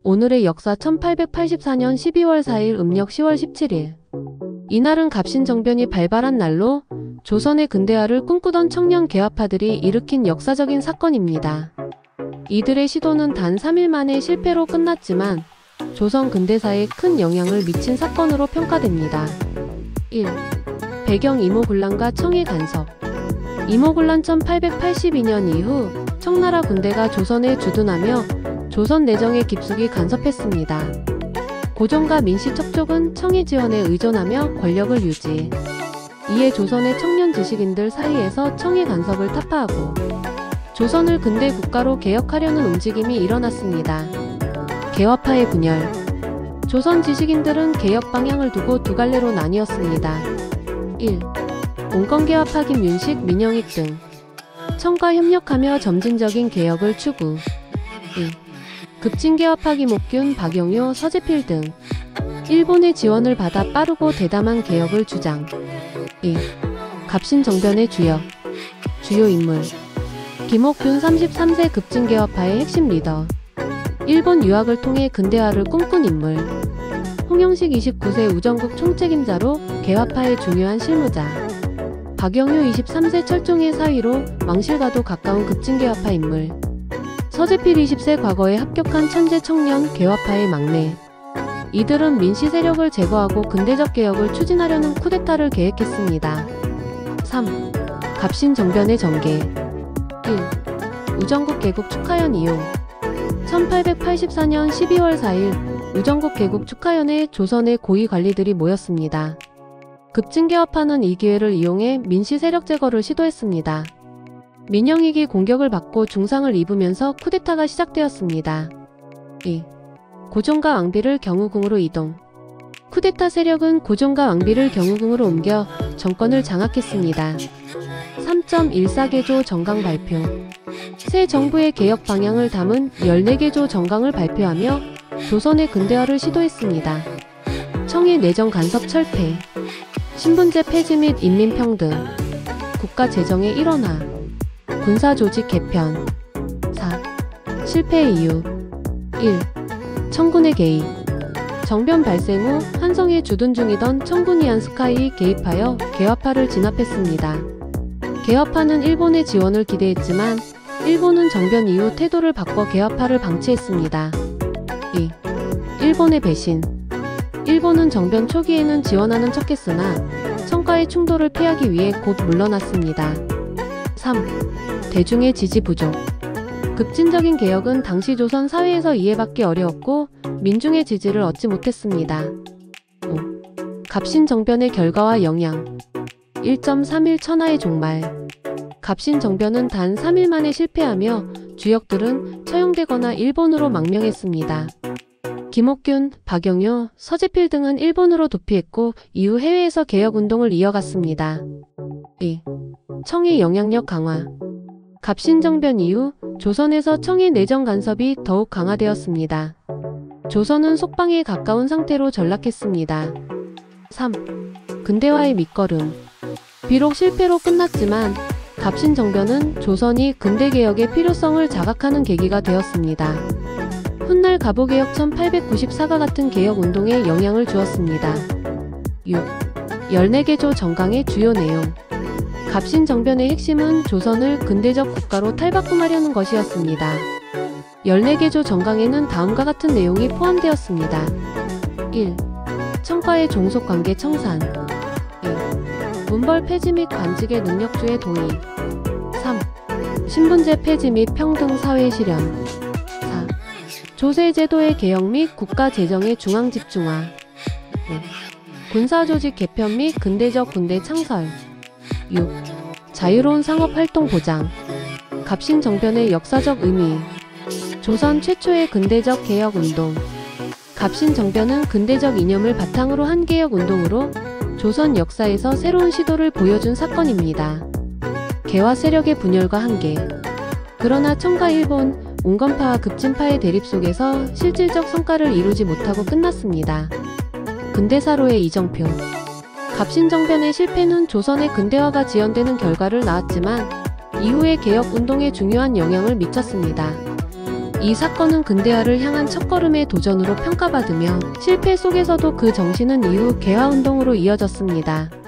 오늘의 역사 1884년 12월 4일 음력 10월 17일. 이날은 갑신정변이 발발한 날로 조선의 근대화를 꿈꾸던 청년 개화파들이 일으킨 역사적인 사건입니다. 이들의 시도는 단 3일 만에 실패로 끝났지만 조선 근대사에 큰 영향을 미친 사건으로 평가됩니다. 1. 배경 이모군란과 청의 간섭. 이모군란 1882년 이후 청나라 군대가 조선에 주둔하며 조선 내정에 깊숙이 간섭했습니다. 고종과 민씨 척족은 청의 지원에 의존하며 권력을 유지. 이에 조선의 청년 지식인들 사이에서 청의 간섭을 타파하고 조선을 근대 국가로 개혁하려는 움직임이 일어났습니다. 개화파의 분열. 조선 지식인들은 개혁 방향을 두고 두 갈래로 나뉘었습니다. 1. 온건개화파 김윤식, 민영익 등. 청과 협력하며 점진적인 개혁을 추구. 2. 급진개화파 김옥균, 박영효, 서재필 등. 일본의 지원을 받아 빠르고 대담한 개혁을 주장. 2. 갑신정변의 주요 인물. 김옥균 33세 급진개화파의 핵심 리더. 일본 유학을 통해 근대화를 꿈꾼 인물. 홍영식 29세 우정국 총책임자로 개화파의 중요한 실무자. 박영효 23세 철종의 사위로 왕실과도 가까운 급진개화파 인물. 서재필 20세 과거에 합격한 천재 청년 개화파의 막내. 이들은 민씨 세력을 제거하고 근대적 개혁을 추진하려는 쿠데타를 계획했습니다. 3. 갑신정변의 전개. 1. 우정국 개국 축하연 이용. 1884년 12월 4일 우정국 개국 축하연에 조선의 고위 관리들이 모였습니다. 급진개화파는 이 기회를 이용해 민씨 세력 제거를 시도했습니다. 민영익이 공격을 받고 중상을 입으면서 쿠데타가 시작되었습니다. 2. 고종과 왕비를 경우궁으로 이동. 쿠데타 세력은 고종과 왕비를 경우궁으로 옮겨 정권을 장악했습니다. 3.14개조 정강 발표. 새 정부의 개혁 방향을 담은 14개조 정강을 발표하며 조선의 근대화를 시도했습니다. 청의 내정 간섭 철폐. 신분제 폐지 및 인민평등. 국가 재정의 일원화. 군사조직 개편. 4. 실패의 이유. 1. 청군의 개입. 정변 발생 후 한성에 주둔 중이던 청군 이안스카이 개입하여 개화파를 진압했습니다. 개화파는 일본의 지원을 기대했지만 일본은 정변 이후 태도를 바꿔 개화파를 방치했습니다. 2. 일본의 배신. 일본은 정변 초기에는 지원하는 척했으나 청과의 충돌을 피하기 위해 곧 물러났습니다. 3. 대중의 지지 부족. 급진적인 개혁은 당시 조선 사회에서 이해받기 어려웠고 민중의 지지를 얻지 못했습니다. 5. 갑신정변의 결과와 영향. 1.31 천하의 종말. 갑신정변은 단 3일 만에 실패하며 주역들은 처형되거나 일본으로 망명했습니다. 김옥균, 박영효, 서재필 등은 일본으로 도피했고 이후 해외에서 개혁운동을 이어갔습니다. 2. 청의 영향력 강화. 갑신정변 이후 조선에서 청의 내정 간섭이 더욱 강화되었습니다. 조선은 속방에 가까운 상태로 전락했습니다. 3. 근대화의 밑거름. 비록 실패로 끝났지만 갑신정변은 조선이 근대개혁의 필요성을 자각하는 계기가 되었습니다. 훗날 갑오개혁 1894가 같은 개혁운동에 영향을 주었습니다. 6. 14개조 정강의 주요 내용. 갑신정변의 핵심은 조선을 근대적 국가로 탈바꿈하려는 것이었습니다. 14개조 정강에는 다음과 같은 내용이 포함되었습니다. 1. 청과의 종속관계 청산. 2. 문벌 폐지 및 관직의 능력주의 도입. 3. 신분제 폐지 및 평등 사회 실현. 4. 조세제도의 개혁 및 국가 재정의 중앙 집중화. 5. 군사조직 개편 및 근대적 군대 창설. 6. 자유로운 상업활동 보장. 갑신정변의 역사적 의미. 조선 최초의 근대적 개혁운동. 갑신정변은 근대적 이념을 바탕으로 한 개혁운동으로 조선 역사에서 새로운 시도를 보여준 사건입니다. 개화 세력의 분열과 한계. 그러나 청과 일본, 온건파와 급진파의 대립 속에서 실질적 성과를 이루지 못하고 끝났습니다. 근대사로의 이정표. 갑신정변의 실패는 조선의 근대화가 지연되는 결과를 낳았지만 이후의 개혁운동에 중요한 영향을 미쳤습니다. 이 사건은 근대화를 향한 첫걸음의 도전으로 평가받으며 실패 속에서도 그 정신은 이후 개화운동으로 이어졌습니다.